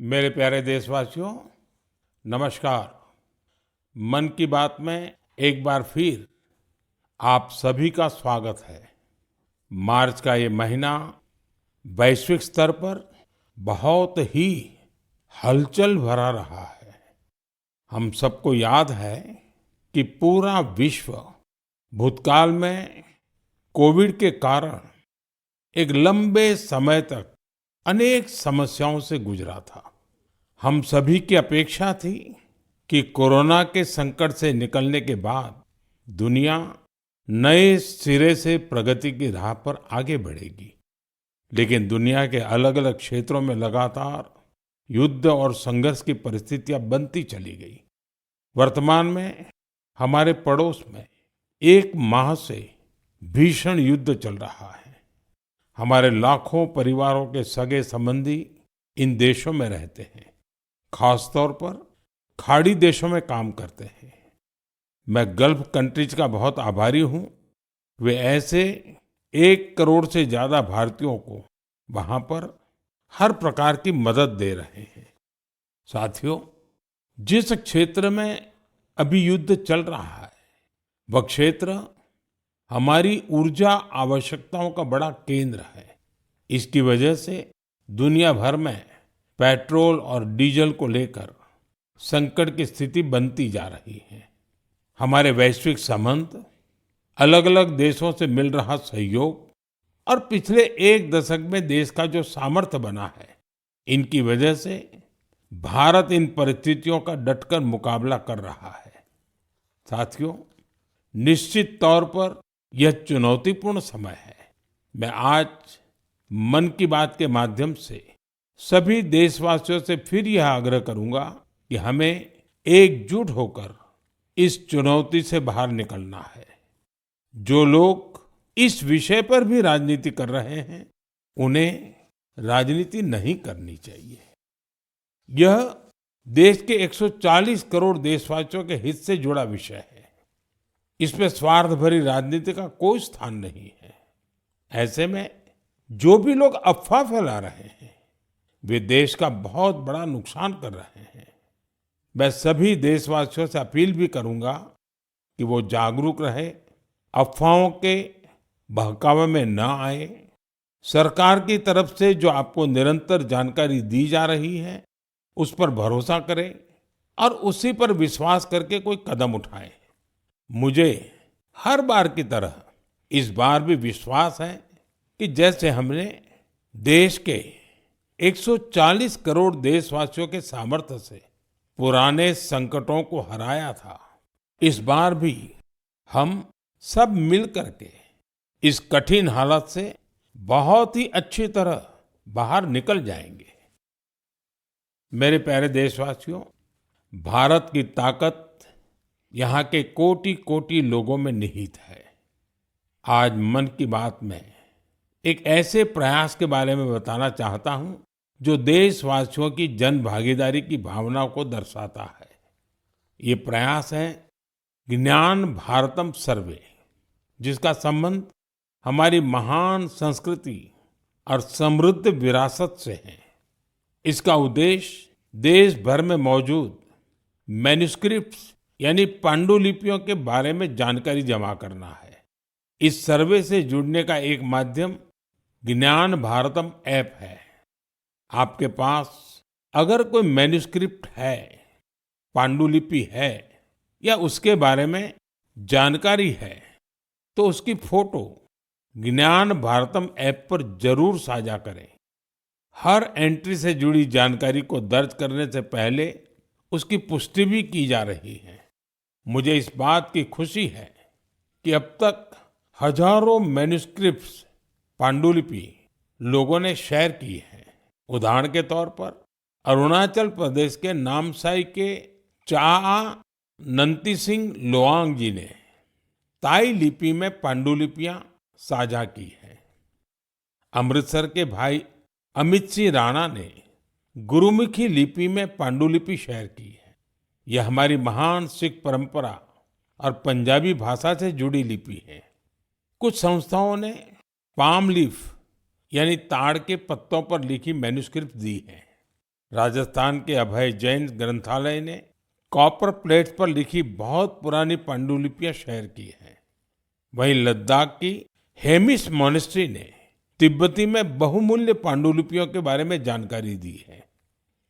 मेरे प्यारे देशवासियों, नमस्कार। मन की बात में एक बार फिर आप सभी का स्वागत है। मार्च का ये महीना वैश्विक स्तर पर बहुत ही हलचल भरा रहा है। हम सबको याद है कि पूरा विश्व भूतकाल में कोविड के कारण एक लंबे समय तक अनेक समस्याओं से गुजरा था। हम सभी की अपेक्षा थी कि कोरोना के संकट से निकलने के बाद दुनिया नए सिरे से प्रगति की राह पर आगे बढ़ेगी। लेकिन दुनिया के अलग-अलग क्षेत्रों में लगातार युद्ध और संघर्ष की परिस्थितियां बनती चली गई। वर्तमान में हमारे पड़ोस में एक माह से भीषण युद्ध चल रहा है। हमारे लाखों परिवारों के सगे संबंधी इन देशों में रहते हैं, खासतौर पर खाड़ी देशों में काम करते हैं। मैं गल्फ कंट्रीज का बहुत आभारी हूं। वे ऐसे 1 करोड़ से ज्यादा भारतीयों को वहां पर हर प्रकार की मदद दे रहे हैं। साथियों, जिस क्षेत्र में अभी युद्ध चल रहा है, वह क्षेत्र हमारी ऊर्जा आवश्यकताओं का बड़ा केंद्र है। इसकी वजह से दुनिया भर में पेट्रोल और डीजल को लेकर संकट की स्थिति बनती जा रही है। हमारे वैश्विक संबंध, अलग-अलग देशों से मिल रहा सहयोग और पिछले 1 दशक में देश का जो सामर्थ्य बना है, इनकी वजह से भारत इन परिस्थितियों का डटकर मुकाबला कर रहा है। साथियों, निश्चित तौर पर यह चुनौतीपूर्ण समय है। मैं आज मन की बात के माध्यम से सभी देशवासियों से फिर यह आग्रह करूंगा कि हमें एकजुट होकर इस चुनौती से बाहर निकलना है। जो लोग इस विषय पर भी राजनीति कर रहे हैं, उन्हें राजनीति नहीं करनी चाहिए। यह देश के 140 करोड़ देशवासियों के हित से जुड़ा विषय है। इसमें स्वार्थ भरी राजनीति का कोई स्थान नहीं है। ऐसे में जो भी लोग अफवाह फैला रहे हैं, वे देश का बहुत बड़ा नुकसान कर रहे हैं। मैं सभी देशवासियों से अपील भी करूंगा कि वो जागरूक रहे, अफवाहों के बहकावे में न आए। सरकार की तरफ से जो आपको निरंतर जानकारी दी जा रही है, उस पर भरोसा करें और उसी पर विश्वास करके कोई कदम उठाएं। मुझे हर बार की तरह इस बार भी विश्वास है कि जैसे हमने देश के 140 करोड़ देशवासियों के सामर्थ्य से पुराने संकटों को हराया था, इस बार भी हम सब मिल करके इस कठिन हालत से बहुत ही अच्छी तरह बाहर निकल जाएंगे। मेरे प्यारे देशवासियों, भारत की ताकत यहाँ के कोटि-कोटि लोगों में निहित है। आज मन की बात में एक ऐसे प्रयास के बारे में बताना चाहता हूँ जो देशवासियों की जन भागीदारी की भावना को दर्शाता है। ये प्रयास है ज्ञान भारतम सर्वे, जिसका संबंध हमारी महान संस्कृति और समृद्ध विरासत से है। इसका उद्देश्य देश भर में मौजूद मैन्युस्क्रिप्ट्स यानी पांडुलिपियों के बारे में जानकारी जमा करना है। इस सर्वे से जुड़ने का एक माध्यम ज्ञान भारतम ऐप है। आपके पास अगर कोई मैन्युस्क्रिप्ट है, पांडुलिपि है या उसके बारे में जानकारी है, तो उसकी फोटो ज्ञान भारतम ऐप पर जरूर साझा करें। हर एंट्री से जुड़ी जानकारी को दर्ज करने से पहले उसकी पुष्टि भी की जा रही है। मुझे इस बात की खुशी है कि अब तक हजारों मैन्युस्क्रिप्ट्स, पांडुलिपि लोगों ने शेयर की है। उदाहरण के तौर पर अरुणाचल प्रदेश के नामसाई के चाआ नंती सिंह लोआंग जी ने ताई लिपि में पांडुलिपियां साझा की है। अमृतसर के भाई अमित सिंह राणा ने गुरुमुखी लिपि में पांडुलिपि शेयर की है। यह हमारी महान सिख परंपरा और पंजाबी भाषा से जुड़ी लिपि है। कुछ संस्थाओं ने पाम लीफ यानी ताड़ के पत्तों पर लिखी मैन्युस्क्रिप्ट दी है। राजस्थान के अभय जैन ग्रंथालय ने कॉपर प्लेट्स पर लिखी बहुत पुरानी पांडुलिपियां शेयर की हैं। वहीं लद्दाख की हेमिस मॉनेस्ट्री ने तिब्बती में बहुमूल्य पांडुलिपियों के बारे में जानकारी दी है।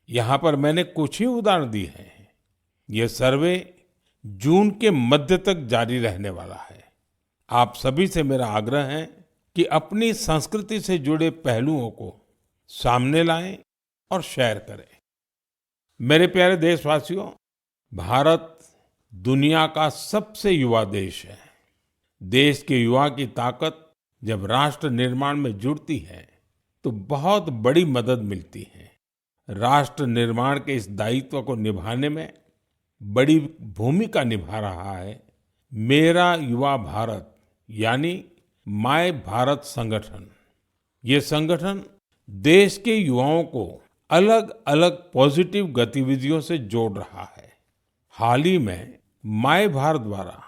यहाँ पर मैंने कुछ ही उदाहरण दिए हैं। यह सर्वे जून के मध्य तक जारी रहने वाला है। आप सभी से मेरा आग्रह है कि अपनी संस्कृति से जुड़े पहलुओं को सामने लाएं और शेयर करें। मेरे प्यारे देशवासियों, भारत दुनिया का सबसे युवा देश है। देश के युवा की ताकत जब राष्ट्र निर्माण में जुड़ती है तो बहुत बड़ी मदद मिलती है। राष्ट्र निर्माण के इस दायित्व को निभाने में बड़ी भूमिका निभा रहा है मेरा युवा भारत यानी माय भारत संगठन। ये संगठन देश के युवाओं को अलग अलग पॉजिटिव गतिविधियों से जोड़ रहा है। हाल ही में माय भारत द्वारा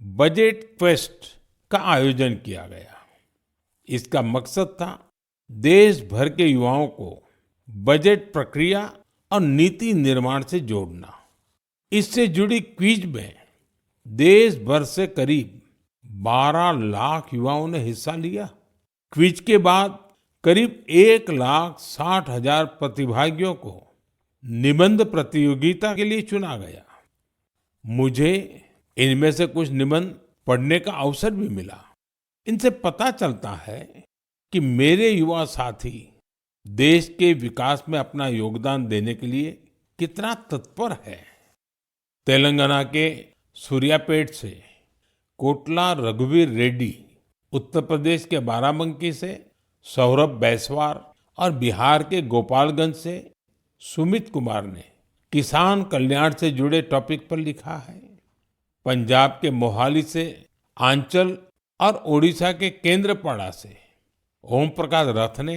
बजट क्वेस्ट का आयोजन किया गया। इसका मकसद था देश भर के युवाओं को बजट प्रक्रिया और नीति निर्माण से जोड़ना। इससे जुड़ी क्विज में देश भर से करीब 12 लाख युवाओं ने हिस्सा लिया। क्विज के बाद करीब 1,60,000 प्रतिभागियों को निबंध प्रतियोगिता के लिए चुना गया। मुझे इनमें से कुछ निबंध पढ़ने का अवसर भी मिला। इनसे पता चलता है कि मेरे युवा साथी देश के विकास में अपना योगदान देने के लिए कितना तत्पर है। तेलंगाना के सूर्यापेट से कोटला रघुवीर रेड्डी, उत्तर प्रदेश के बाराबंकी से सौरभ बैसवार और बिहार के गोपालगंज से सुमित कुमार ने किसान कल्याण से जुड़े टॉपिक पर लिखा है। पंजाब के मोहाली से आंचल और ओडिशा के केंद्रपाड़ा से ओम प्रकाश रथ ने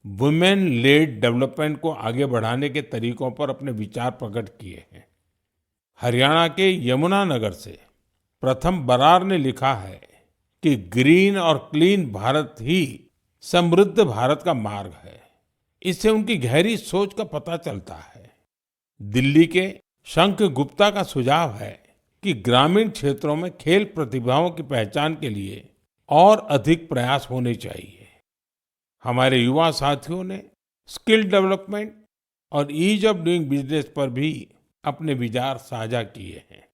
वुमेन लेड डेवलपमेंट को आगे बढ़ाने के तरीकों पर अपने विचार प्रकट किए हैं। हरियाणा के यमुनानगर से प्रथम बरार ने लिखा है कि ग्रीन और क्लीन भारत ही समृद्ध भारत का मार्ग है। इससे उनकी गहरी सोच का पता चलता है। दिल्ली के शंख गुप्ता का सुझाव है कि ग्रामीण क्षेत्रों में खेल प्रतिभाओं की पहचान के लिए और अधिक प्रयास होने चाहिए। हमारे युवा साथियों ने स्किल डेवलपमेंट और ईज ऑफ डूइंग बिजनेस पर भी अपने विचार साझा किए हैं।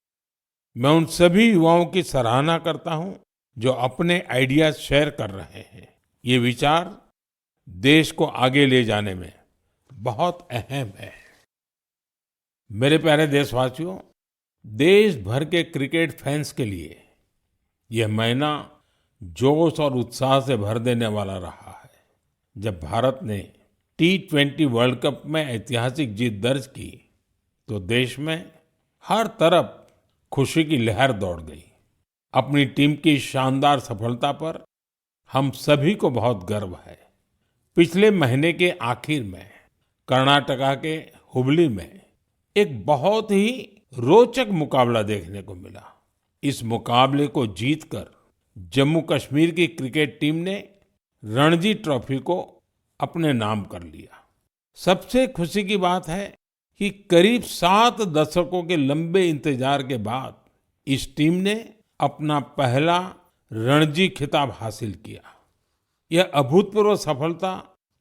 मैं उन सभी युवाओं की सराहना करता हूं जो अपने आइडियाज शेयर कर रहे हैं। ये विचार देश को आगे ले जाने में बहुत अहम है। मेरे प्यारे देशवासियों, देश भर के क्रिकेट फैंस के लिए यह महीना जोश और उत्साह से भर देने वाला रहा है। जब भारत ने T20 वर्ल्ड कप में ऐतिहासिक जीत दर्ज की तो देश में हर तरफ खुशी की लहर दौड़ गई। अपनी टीम की शानदार सफलता पर हम सभी को बहुत गर्व है। पिछले महीने के आखिर में कर्नाटका के हुबली में एक बहुत ही रोचक मुकाबला देखने को मिला। इस मुकाबले को जीतकर जम्मू कश्मीर की क्रिकेट टीम ने रणजी ट्रॉफी को अपने नाम कर लिया। सबसे खुशी की बात है कि करीब 7 दशकों के लंबे इंतजार के बाद इस टीम ने अपना पहला रणजी खिताब हासिल किया। यह अभूतपूर्व सफलता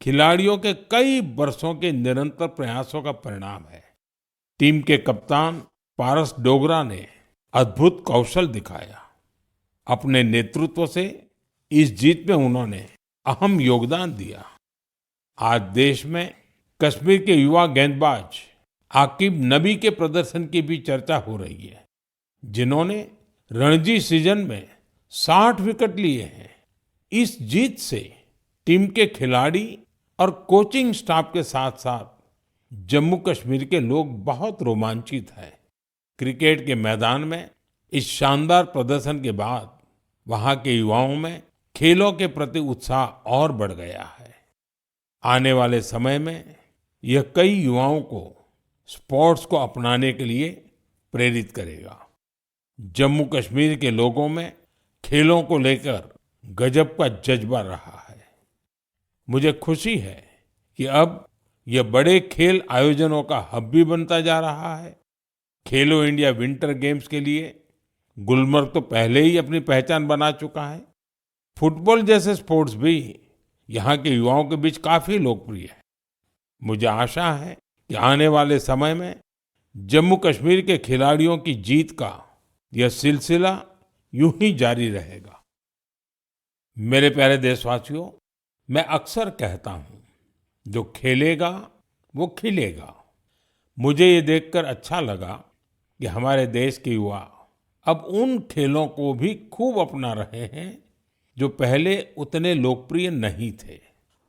खिलाड़ियों के कई वर्षों के निरंतर प्रयासों का परिणाम है। टीम के कप्तान पारस डोगरा ने अद्भुत कौशल दिखाया। अपने नेतृत्व से इस जीत में उन्होंने अहम योगदान दिया। आज देश में कश्मीर के युवा गेंदबाज आकिब नबी के प्रदर्शन की भी चर्चा हो रही है, जिन्होंने रणजी सीजन में 60 विकेट लिए हैं। इस जीत से टीम के खिलाड़ी और कोचिंग स्टाफ के साथ साथ जम्मू कश्मीर के लोग बहुत रोमांचित हैं। क्रिकेट के मैदान में इस शानदार प्रदर्शन के बाद वहां के युवाओं में खेलों के प्रति उत्साह और बढ़ गया है। आने वाले समय में यह कई युवाओं को स्पोर्ट्स को अपनाने के लिए प्रेरित करेगा। जम्मू कश्मीर के लोगों में खेलों को लेकर गजब का जज्बा रहा है। मुझे खुशी है कि अब ये बड़े खेल आयोजनों का हब भी बनता जा रहा है। खेलो इंडिया विंटर गेम्स के लिए गुलमर्ग तो पहले ही अपनी पहचान बना चुका है। फुटबॉल जैसे स्पोर्ट्स भी यहाँ के युवाओं के बीच काफी लोकप्रिय है। मुझे आशा है कि आने वाले समय में जम्मू कश्मीर के खिलाड़ियों की जीत का यह सिलसिला यूं ही जारी रहेगा। मेरे प्यारे देशवासियों, मैं अक्सर कहता हूं, जो खेलेगा वो खिलेगा। मुझे ये देखकर अच्छा लगा कि हमारे देश के युवा अब उन खेलों को भी खूब अपना रहे हैं जो पहले उतने लोकप्रिय नहीं थे।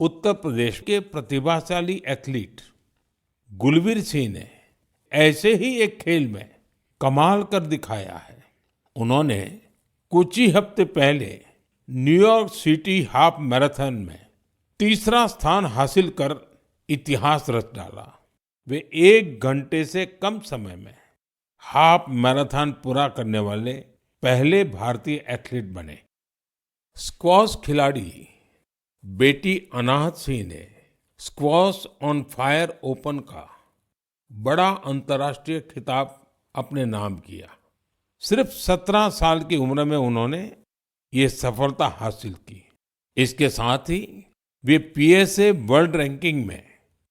उत्तर प्रदेश के प्रतिभाशाली एथलीट गुलवीर सिंह ने ऐसे ही एक खेल में कमाल कर दिखाया है। उन्होंने कुछ ही हफ्ते पहले न्यूयॉर्क सिटी हाफ मैराथन में तीसरा स्थान हासिल कर इतिहास रच डाला। वे 1 घंटे से कम समय में हाफ मैराथन पूरा करने वाले पहले भारतीय एथलीट बने। स्क्वॉश खिलाड़ी बेटी अनाहत सिंह ने स्क्वॉश ऑन फायर ओपन का बड़ा अंतर्राष्ट्रीय खिताब अपने नाम किया। सिर्फ 17 साल की उम्र में उन्होंने ये सफलता हासिल की। इसके साथ ही वे पीएसए वर्ल्ड रैंकिंग में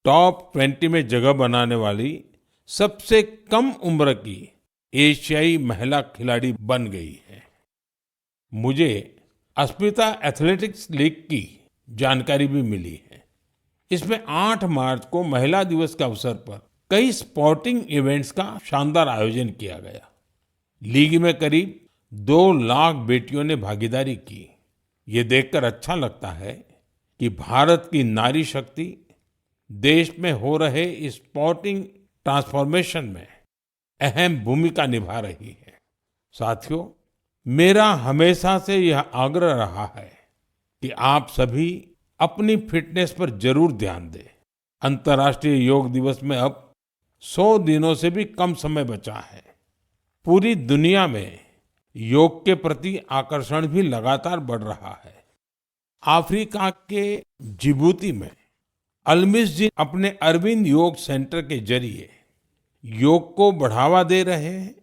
टॉप 20 में जगह बनाने वाली सबसे कम उम्र की एशियाई महिला खिलाड़ी बन गई है। मुझे अस्मिता एथलेटिक्स लीग की जानकारी भी मिली है। इसमें 8 मार्च को महिला दिवस के अवसर पर कई स्पोर्टिंग इवेंट्स का शानदार आयोजन किया गया। लीग में करीब 2 लाख बेटियों ने भागीदारी की। ये देखकर अच्छा लगता है कि भारत की नारी शक्ति देश में हो रहे इस स्पोर्टिंग ट्रांसफॉर्मेशन में अहम भूमिका निभा रही है। साथियों, मेरा हमेशा से यह आग्रह रहा है कि आप सभी अपनी फिटनेस पर जरूर ध्यान दें। अंतर्राष्ट्रीय योग दिवस में अब 100 दिनों से भी कम समय बचा है। पूरी दुनिया में योग के प्रति आकर्षण भी लगातार बढ़ रहा है। अफ्रीका के जिबूती में अलमिस जी अपने अरविंद योग सेंटर के जरिए योग को बढ़ावा दे रहे हैं।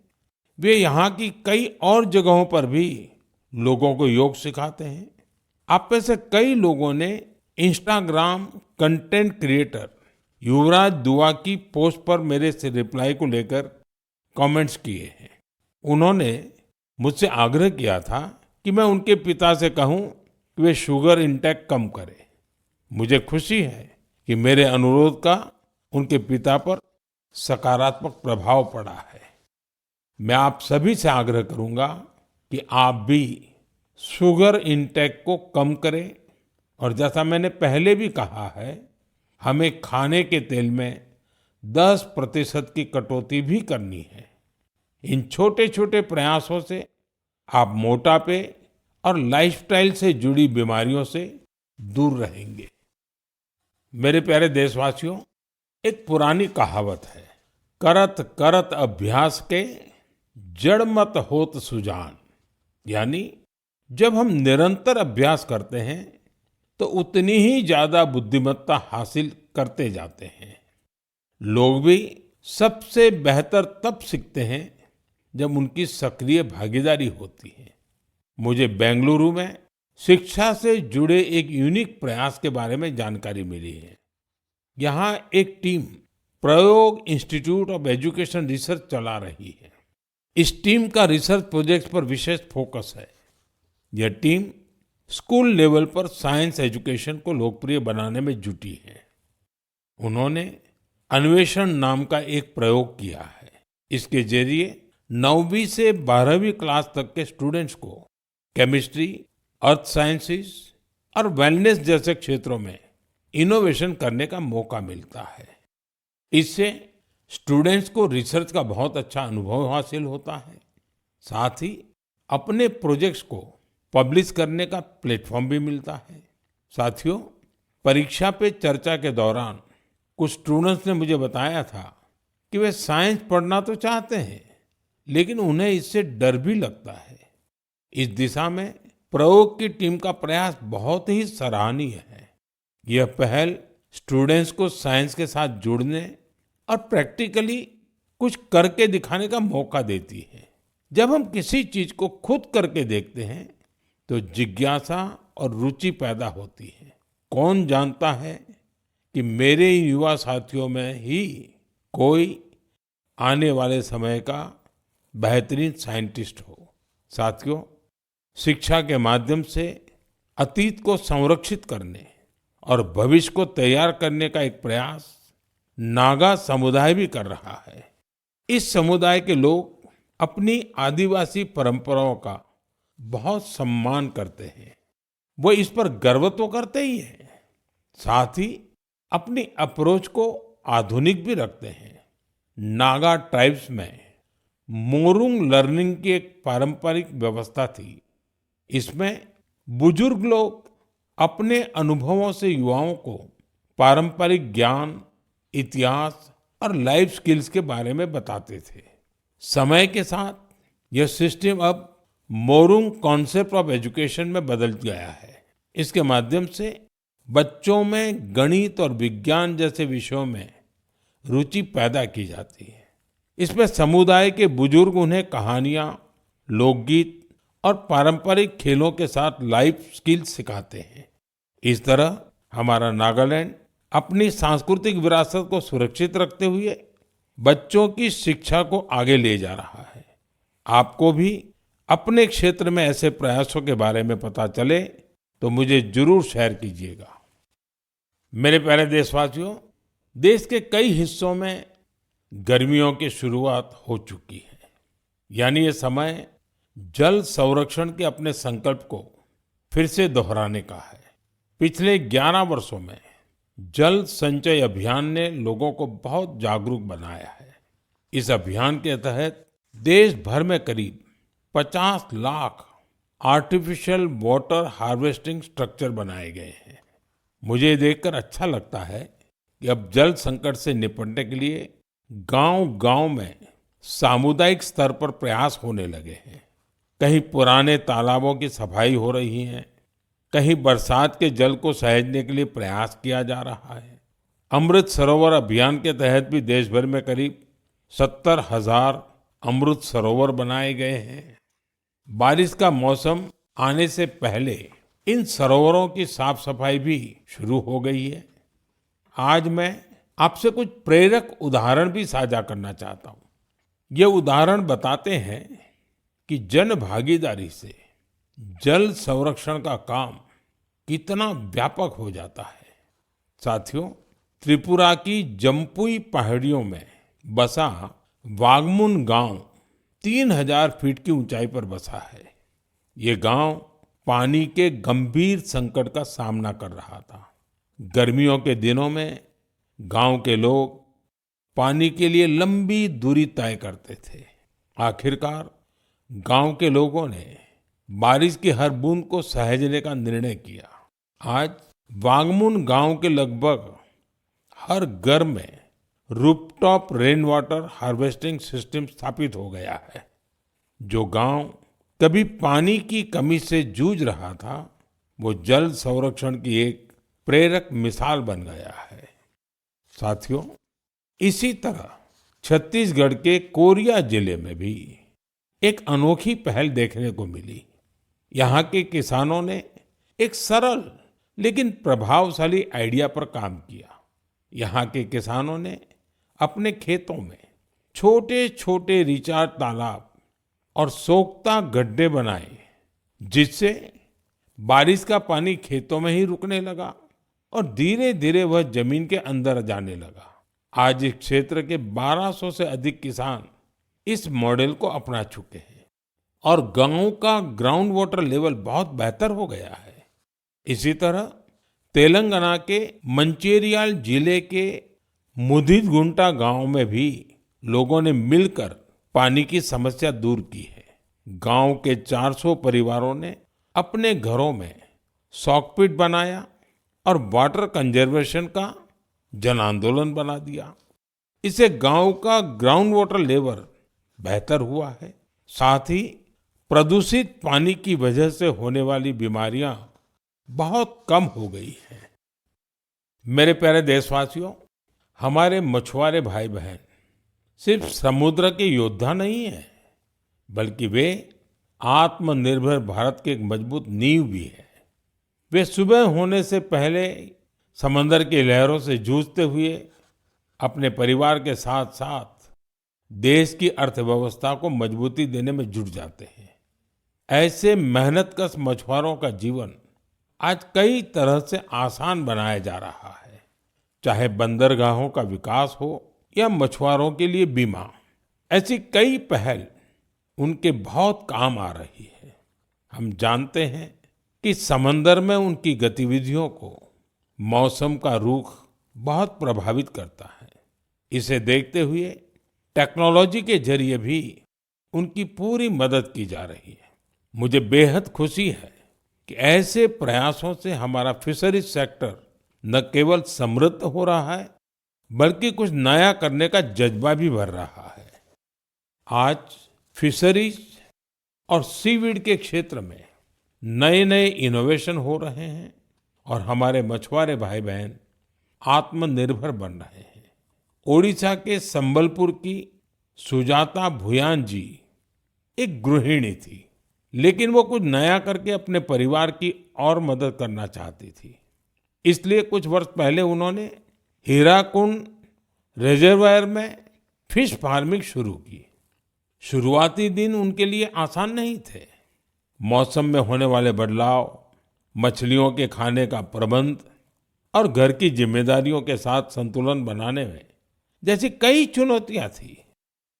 वे यहाँ की कई और जगहों पर भी लोगों को योग सिखाते हैं। आप में से कई लोगों ने इंस्टाग्राम कंटेंट क्रिएटर युवराज दुआ की पोस्ट पर मेरे से रिप्लाई को लेकर कमेंट्स किए हैं। उन्होंने मुझसे आग्रह किया था कि मैं उनके पिता से कहूं कि वे शुगर इंटेक कम करें। मुझे खुशी है कि मेरे अनुरोध का उनके पिता पर सकारात्मक प्रभाव पड़ा है। मैं आप सभी से आग्रह करूंगा कि आप भी शुगर इंटेक को कम करें और जैसा मैंने पहले भी कहा है, हमें खाने के तेल में 10% की कटौती भी करनी है। इन छोटे छोटे प्रयासों से आप मोटापे और लाइफस्टाइल से जुड़ी बीमारियों से दूर रहेंगे। मेरे प्यारे देशवासियों, एक पुरानी कहावत है, करत करत अभ्यास के जड़ मत होत सुजान। यानी जब हम निरंतर अभ्यास करते हैं तो उतनी ही ज्यादा बुद्धिमत्ता हासिल करते जाते हैं। लोग भी सबसे बेहतर तब सीखते हैं जब उनकी सक्रिय भागीदारी होती है। मुझे बेंगलुरु में शिक्षा से जुड़े एक यूनिक प्रयास के बारे में जानकारी मिली है। यहाँ एक टीम प्रयोग इंस्टीट्यूट ऑफ एजुकेशन रिसर्च चला रही है। इस टीम का रिसर्च प्रोजेक्ट पर विशेष फोकस है। यह टीम स्कूल लेवल पर साइंस एजुकेशन को लोकप्रिय बनाने में जुटी है। उन्होंने अन्वेषण नाम का एक प्रयोग किया है। इसके जरिए 9वीं से 12वीं क्लास तक के स्टूडेंट्स को केमिस्ट्री, अर्थ साइंसेस और वेलनेस जैसे क्षेत्रों में इनोवेशन करने का मौका मिलता है। इससे स्टूडेंट्स को रिसर्च का बहुत अच्छा अनुभव हासिल होता है। साथ ही अपने प्रोजेक्ट्स को पब्लिश करने का प्लेटफॉर्म भी मिलता है। साथियों, परीक्षा पे चर्चा के दौरान कुछ स्टूडेंट्स ने मुझे बताया था कि वे साइंस पढ़ना तो चाहते हैं, लेकिन उन्हें इससे डर भी लगता है। इस दिशा में प्रयोग की टीम का प्रयास बहुत ही सराहनीय है। यह पहल स्टूडेंट्स को साइंस के साथ जुड़ने और प्रैक्टिकली कुछ करके दिखाने का मौका देती है। जब हम किसी चीज को खुद करके देखते हैं तो जिज्ञासा और रुचि पैदा होती है। कौन जानता है कि मेरे युवा साथियों में ही कोई आने वाले समय का बेहतरीन साइंटिस्ट हो। साथियों, शिक्षा के माध्यम से अतीत को संरक्षित करने और भविष्य को तैयार करने का एक प्रयास नागा समुदाय भी कर रहा है। इस समुदाय के लोग अपनी आदिवासी परंपराओं का बहुत सम्मान करते हैं। वो इस पर गर्व तो करते ही हैं, साथ ही अपनी अप्रोच को आधुनिक भी रखते हैं। नागा ट्राइब्स में मोरुंग लर्निंग की एक पारंपरिक व्यवस्था थी। इसमें बुजुर्ग लोग अपने अनुभवों से युवाओं को पारंपरिक ज्ञान, इतिहास और लाइफ स्किल्स के बारे में बताते थे। समय के साथ यह सिस्टम अब मोरुंग कॉन्सेप्ट ऑफ एजुकेशन में बदल गया है। इसके माध्यम से बच्चों में गणित और विज्ञान जैसे विषयों में रुचि पैदा की जाती है। इसमें समुदाय के बुजुर्ग उन्हें कहानियां, लोकगीत और पारंपरिक खेलों के साथ लाइफ स्किल्स सिखाते हैं। इस तरह हमारा नागालैंड अपनी सांस्कृतिक विरासत को सुरक्षित रखते हुए बच्चों की शिक्षा को आगे ले जा रहा है। आपको भी अपने क्षेत्र में ऐसे प्रयासों के बारे में पता चले तो मुझे जरूर शेयर कीजिएगा। मेरे प्यारे देशवासियों, देश के कई हिस्सों में गर्मियों की शुरुआत हो चुकी है। यानी ये समय जल संरक्षण के अपने संकल्प को फिर से दोहराने का है। पिछले 11 वर्षों में जल संचय अभियान ने लोगों को बहुत जागरूक बनाया है। इस अभियान के तहत देश भर में करीब 50 lakh artificial water harvesting structure बनाए गए हैं। मुझे देखकर अच्छा लगता है कि अब जल संकट से निपटने के लिए गांव-गांव में सामुदायिक स्तर पर प्रयास होने लगे हैं। कहीं पुराने तालाबों की सफाई हो रही है, कहीं बरसात के जल को सहेजने के लिए प्रयास किया जा रहा है। अमृत सरोवर अभियान के तहत भी देश भर में करीब 70,000 अमृत सरोवर बनाए गए हैं। बारिश का मौसम आने से पहले इन सरोवरों की साफ सफाई भी शुरू हो गई है। आज मैं आपसे कुछ प्रेरक उदाहरण भी साझा करना चाहता हूँ। ये उदाहरण बताते हैं कि जन भागीदारी से जल संरक्षण का काम कितना व्यापक हो जाता है। साथियों, त्रिपुरा की जम्पुई पहाड़ियों में बसा वागमुन गांव 3000 फीट की ऊंचाई पर बसा है। ये गांव पानी के गंभीर संकट का सामना कर रहा था। गर्मियों के दिनों में गांव के लोग पानी के लिए लंबी दूरी तय करते थे। आखिरकार गांव के लोगों ने बारिश की हर बूंद को सहेजने का निर्णय किया। आज वांगमुन गांव के लगभग हर घर में rooftop rain water harvesting system स्थापित हो गया है। जो गांव कभी पानी की कमी से जूझ रहा था, वो जल संरक्षण की एक प्रेरक मिसाल बन गया है। साथियों, इसी तरह छत्तीसगढ़ के कोरिया जिले में भी एक अनोखी पहल देखने को मिली। यहाँ के किसानों ने एक सरल लेकिन प्रभावशाली आइडिया पर काम किया। यहाँ के किसानों ने अपने खेतों में छोटे छोटे रिचार्ज तालाब और सोख्ता गड्ढे बनाए, जिससे बारिश का पानी खेतों में ही रुकने लगा और धीरे धीरे वह जमीन के अंदर जाने लगा। आज इस क्षेत्र के 1200 से अधिक किसान इस मॉडल को अपना चुके हैं और गांव का ग्राउंड वाटर लेवल बहुत बेहतर हो गया है। इसी तरह तेलंगाना के मंचिरियाल जिले के मुदिगुंटा गांव में भी लोगों ने मिलकर पानी की समस्या दूर की है। गांव के 400 परिवारों ने अपने घरों में सॉकपिट बनाया और वाटर कंजर्वेशन का जन आंदोलन बना दिया। इससे गांव का ग्राउंड वाटर लेवल बेहतर हुआ है। साथ ही प्रदूषित पानी की वजह से होने वाली बीमारियां बहुत कम हो गई हैं। मेरे प्यारे देशवासियों, हमारे मछुआरे भाई बहन सिर्फ समुद्र के योद्धा नहीं हैं, बल्कि वे आत्मनिर्भर भारत की एक मजबूत नींव भी है। वे सुबह होने से पहले समंदर की लहरों से जूझते हुए अपने परिवार के साथ साथ देश की अर्थव्यवस्था को मजबूती देने में जुट जाते हैं। ऐसे मेहनतकश मछुआरों का जीवन आज कई तरह से आसान बनाया जा रहा है। चाहे बंदरगाहों का विकास हो या मछुआरों के लिए बीमा, ऐसी कई पहल उनके बहुत काम आ रही है। हम जानते हैं कि समंदर में उनकी गतिविधियों को मौसम का रुख बहुत प्रभावित करता है। इसे देखते हुए टेक्नोलॉजी के जरिए भी उनकी पूरी मदद की जा रही है। मुझे बेहद खुशी है कि ऐसे प्रयासों से हमारा फिशरीज सेक्टर न केवल समृद्ध हो रहा है, बल्कि कुछ नया करने का जज्बा भी भर रहा है। आज फिशरीज और सीवीड के क्षेत्र में नए नए इनोवेशन हो रहे हैं और हमारे मछुआरे भाई बहन आत्मनिर्भर बन रहे हैं। ओडिशा के संबलपुर की सुजाता भुयान जी एक गृहिणी थी, लेकिन वो कुछ नया करके अपने परिवार की और मदद करना चाहती थी। इसलिए कुछ वर्ष पहले उन्होंने हीराकुंड रिजर्वायर में फिश फार्मिंग शुरू की। शुरुआती दिन उनके लिए आसान नहीं थे। मौसम में होने वाले बदलाव, मछलियों के खाने का प्रबंध और घर की जिम्मेदारियों के साथ संतुलन बनाने में जैसी कई चुनौतियां थी,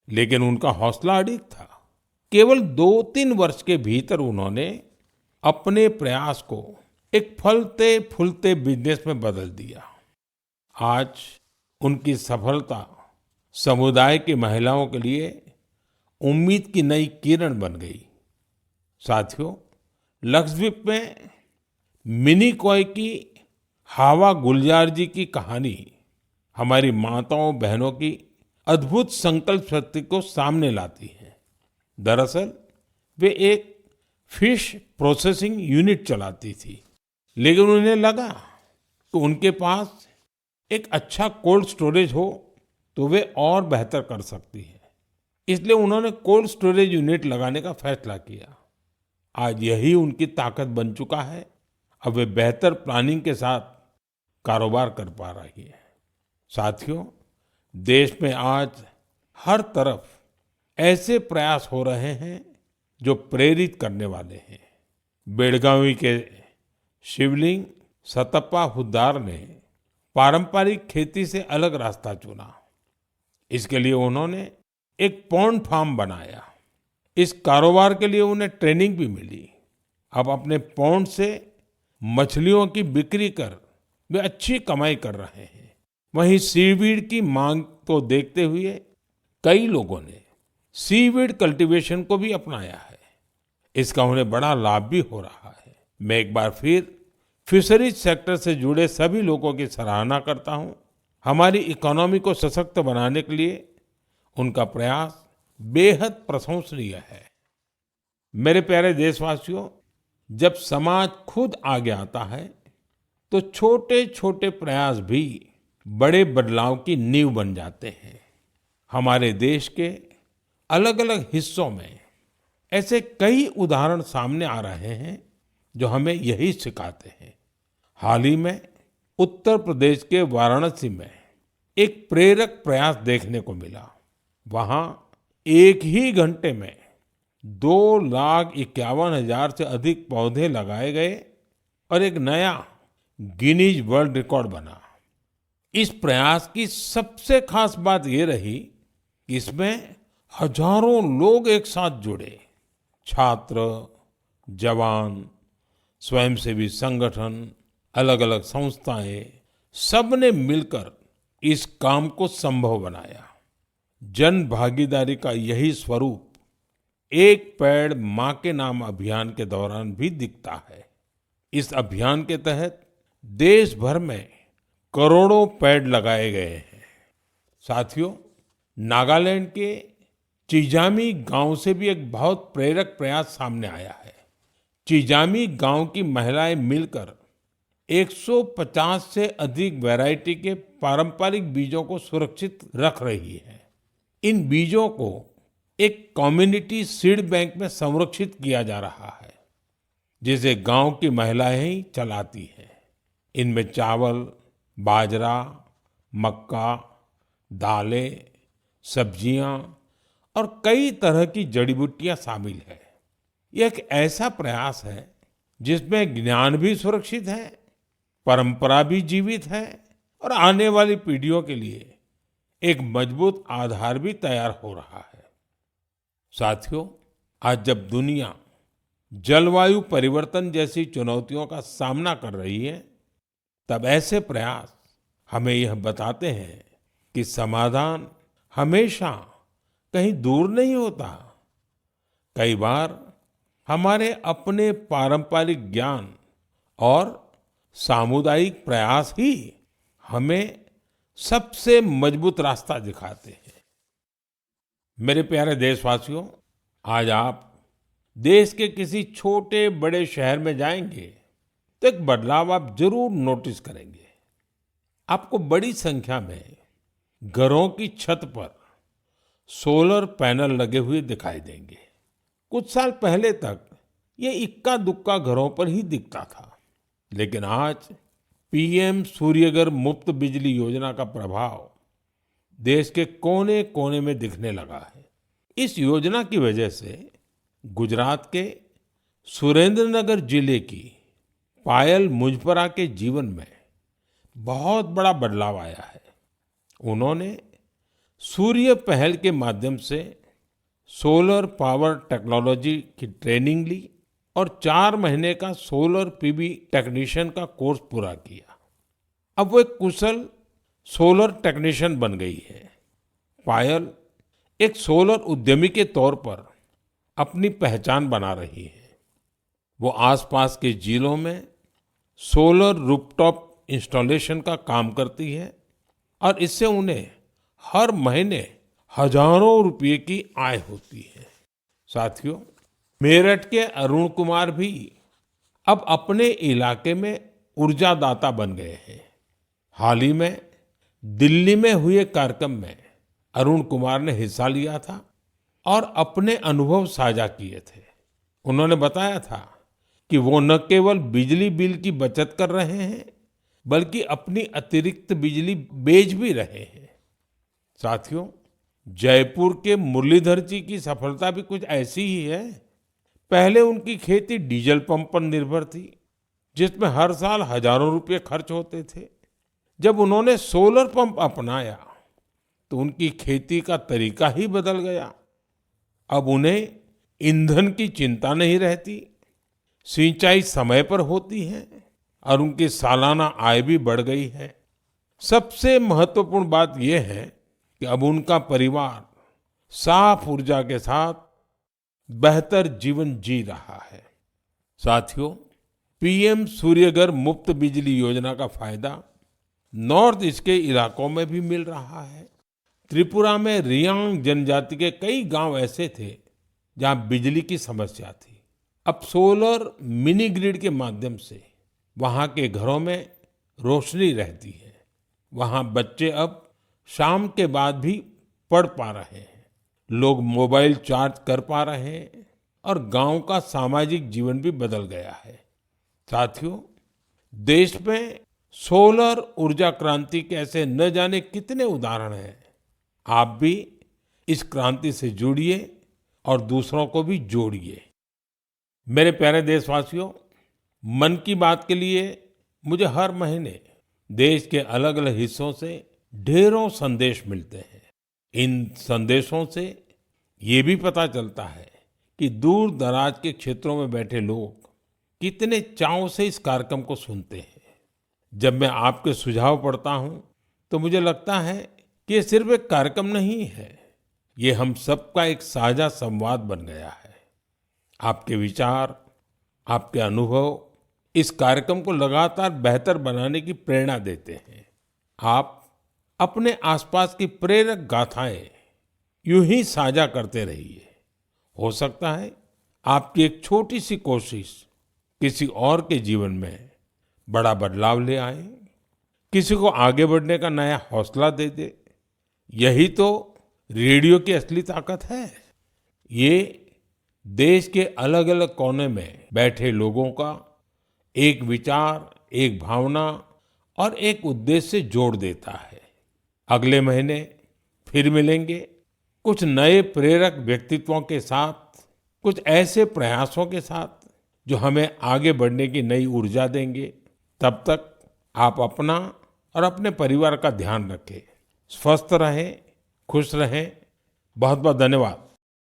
लेकिन उनका हौसला अडिग था। केवल 2-3 वर्ष के भीतर उन्होंने अपने प्रयास को एक फलते फूलते बिजनेस में बदल दिया। आज उनकी सफलता समुदाय की महिलाओं के लिए उम्मीद की नई किरण बन गई। साथियों, लक्षद्वीप में मिनिकॉय की हावा गुलजार जी की कहानी हमारी माताओं बहनों की अद्भुत संकल्प शक्ति को सामने लाती है। दरअसल वे एक फिश प्रोसेसिंग यूनिट चलाती थी, लेकिन उन्हें लगा कि उनके पास एक अच्छा कोल्ड स्टोरेज हो तो वे और बेहतर कर सकती है। इसलिए उन्होंने कोल्ड स्टोरेज यूनिट लगाने का फैसला किया। आज यही उनकी ताकत बन चुका है। अब वे बेहतर प्लानिंग के साथ कारोबार कर पा रही है। साथियों, देश में आज हर तरफ ऐसे प्रयास हो रहे हैं जो प्रेरित करने वाले हैं। बेलगावी के शिवलिंग सतप्पा हुद्दार ने पारंपरिक खेती से अलग रास्ता चुना। इसके लिए उन्होंने एक पॉन्ड फार्म बनाया। इस कारोबार के लिए उन्हें ट्रेनिंग भी मिली। अब अपने पॉन्ड से मछलियों की बिक्री कर वे अच्छी कमाई कर रहे हैं। वहीं सीवीड की मांग को देखते हुए कई लोगों ने सीवीड कल्टीवेशन को भी अपनाया है। इसका उन्हें बड़ा लाभ भी हो रहा है। मैं एक बार फिर फिशरीज सेक्टर से जुड़े सभी लोगों की सराहना करता हूं। हमारी इकोनॉमी को सशक्त बनाने के लिए उनका प्रयास बेहद प्रशंसनीय है। मेरे प्यारे देशवासियों, जब समाज खुद आगे आता है तो छोटे छोटे प्रयास भी बड़े बदलाव की नींव बन जाते हैं। हमारे देश के अलग अलग हिस्सों में ऐसे कई उदाहरण सामने आ रहे हैं जो हमें यही सिखाते हैं। हाल ही में उत्तर प्रदेश के वाराणसी में एक प्रेरक प्रयास देखने को मिला। वहां एक ही घंटे में 2,51,000 से अधिक पौधे लगाए गए और एक नया गिनीज वर्ल्ड रिकॉर्ड बना। इस प्रयास की सबसे खास बात ये रही कि इसमें हजारों लोग एक साथ जुड़े। छात्र, जवान, स्वयंसेवी संगठन, अलग अलग संस्थाएं, सबने मिलकर इस काम को संभव बनाया। जन भागीदारी का यही स्वरूप एक पेड़ मां के नाम अभियान के दौरान भी दिखता है। इस अभियान के तहत देश भर में करोड़ों पेड़ लगाए गए हैं। साथियों, नागालैंड के चिजामी गांव से भी एक बहुत प्रेरक प्रयास सामने आया है। चिजामी गांव की महिलाएं मिलकर 150 से अधिक वैरायटी के पारंपरिक बीजों को सुरक्षित रख रही है। इन बीजों को एक कम्युनिटी सीड बैंक में संरक्षित किया जा रहा है, जिसे गांव की महिलाएं ही चलाती हैं। इनमें चावल, बाजरा, मक्का, दालें, सब्जियां और कई तरह की जड़ी बूटियां शामिल है। यह एक ऐसा प्रयास है जिसमें ज्ञान भी सुरक्षित है, परंपरा भी जीवित है और आने वाली पीढ़ियों के लिए एक मजबूत आधार भी तैयार हो रहा है। साथियों, आज जब दुनिया जलवायु परिवर्तन जैसी चुनौतियों का सामना कर रही है, तब ऐसे प्रयास हमें यह बताते हैं कि समाधान हमेशा कहीं दूर नहीं होता। कई बार हमारे अपने पारंपरिक ज्ञान और सामुदायिक प्रयास ही हमें सबसे मजबूत रास्ता दिखाते हैं। मेरे प्यारे देशवासियों, आज आप देश के किसी छोटे बड़े शहर में जाएंगे तो एक बदलाव आप जरूर नोटिस करेंगे। आपको बड़ी संख्या में घरों की छत पर सोलर पैनल लगे हुए दिखाई देंगे। कुछ साल पहले तक ये इक्का दुक्का घरों पर ही दिखता था, लेकिन आज पीएम सूर्यघर मुफ्त बिजली योजना का प्रभाव देश के कोने कोने में दिखने लगा है। इस योजना की वजह से गुजरात के सुरेंद्रनगर जिले की पायल मुजपरा के जीवन में बहुत बड़ा बदलाव आया है। उन्होंने सूर्य पहल के माध्यम से सोलर पावर टेक्नोलॉजी की ट्रेनिंग ली और 4 महीने का सोलर पीवी टेक्नीशियन का कोर्स पूरा किया। अब वो एक कुशल सोलर टेक्नीशियन बन गई है। पायल एक सोलर उद्यमी के तौर पर अपनी पहचान बना रही है। वो आसपास के जिलों में सोलर रूफटॉप इंस्टॉलेशन का काम करती है और इससे उन्हें हर महीने हजारों रुपए की आय होती है। साथियों, मेरठ के अरुण कुमार भी अब अपने इलाके में ऊर्जादाता बन गए हैं। हाल ही में दिल्ली में हुए कार्यक्रम में अरुण कुमार ने हिस्सा लिया था और अपने अनुभव साझा किए थे। उन्होंने बताया था कि वो न केवल बिजली बिल की बचत कर रहे हैं, बल्कि अपनी अतिरिक्त बिजली बेच भी रहे हैं। साथियों, जयपुर के मुरलीधर जी की सफलता भी कुछ ऐसी ही है। पहले उनकी खेती डीजल पंप पर निर्भर थी, जिसमें हर साल हजारों रुपए खर्च होते थे। जब उन्होंने सोलर पंप अपनाया तो उनकी खेती का तरीका ही बदल गया। अब उन्हें ईंधन की चिंता नहीं रहती, सिंचाई समय पर होती है और उनकी सालाना आय भी बढ़ गई है। सबसे महत्वपूर्ण बात यह है कि अब उनका परिवार साफ ऊर्जा के साथ बेहतर जीवन जी रहा है। साथियों, पीएम सूर्यघर मुफ्त बिजली योजना का फायदा नॉर्थ ईस्ट के इलाकों में भी मिल रहा है। त्रिपुरा में रियांग जनजाति के कई गांव ऐसे थे जहां बिजली की समस्या थी। अब सोलर मिनी ग्रिड के माध्यम से वहां के घरों में रोशनी रहती है। वहां बच्चे अब शाम के बाद भी पढ़ पा रहे हैं, लोग मोबाइल चार्ज कर पा रहे हैं और गांव का सामाजिक जीवन भी बदल गया है। साथियों, देश में सोलर ऊर्जा क्रांति के ऐसे न जाने कितने उदाहरण हैं। आप भी इस क्रांति से जुड़िए और दूसरों को भी जोड़िए। मेरे प्यारे देशवासियों, मन की बात के लिए मुझे हर महीने देश के अलग अलग हिस्सों से ढेरों संदेश मिलते हैं। इन संदेशों से ये भी पता चलता है कि दूर दराज के क्षेत्रों में बैठे लोग कितने चाव से इस कार्यक्रम को सुनते हैं। जब मैं आपके सुझाव पढ़ता हूं तो मुझे लगता है कि ये सिर्फ एक कार्यक्रम नहीं है, ये हम सबका एक साझा संवाद बन गया है। आपके विचार, आपके अनुभव इस कार्यक्रम को लगातार बेहतर बनाने की प्रेरणा देते हैं। आप अपने आसपास की प्रेरक गाथाएं यूं ही साझा करते रहिए। हो सकता है आपकी एक छोटी सी कोशिश किसी और के जीवन में बड़ा बदलाव ले आए, किसी को आगे बढ़ने का नया हौसला दे दे। यही तो रेडियो की असली ताकत है। ये देश के अलग-अलग कोने में बैठे लोगों का एक विचार, एक भावना और एक उद्देश्य से जोड़ देता है। अगले महीने फिर मिलेंगे कुछ नए प्रेरक व्यक्तित्वों के साथ, कुछ ऐसे प्रयासों के साथ जो हमें आगे बढ़ने की नई ऊर्जा देंगे। तब तक आप अपना और अपने परिवार का ध्यान रखें, स्वस्थ रहें, खुश रहें। बहुत बहुत धन्यवाद।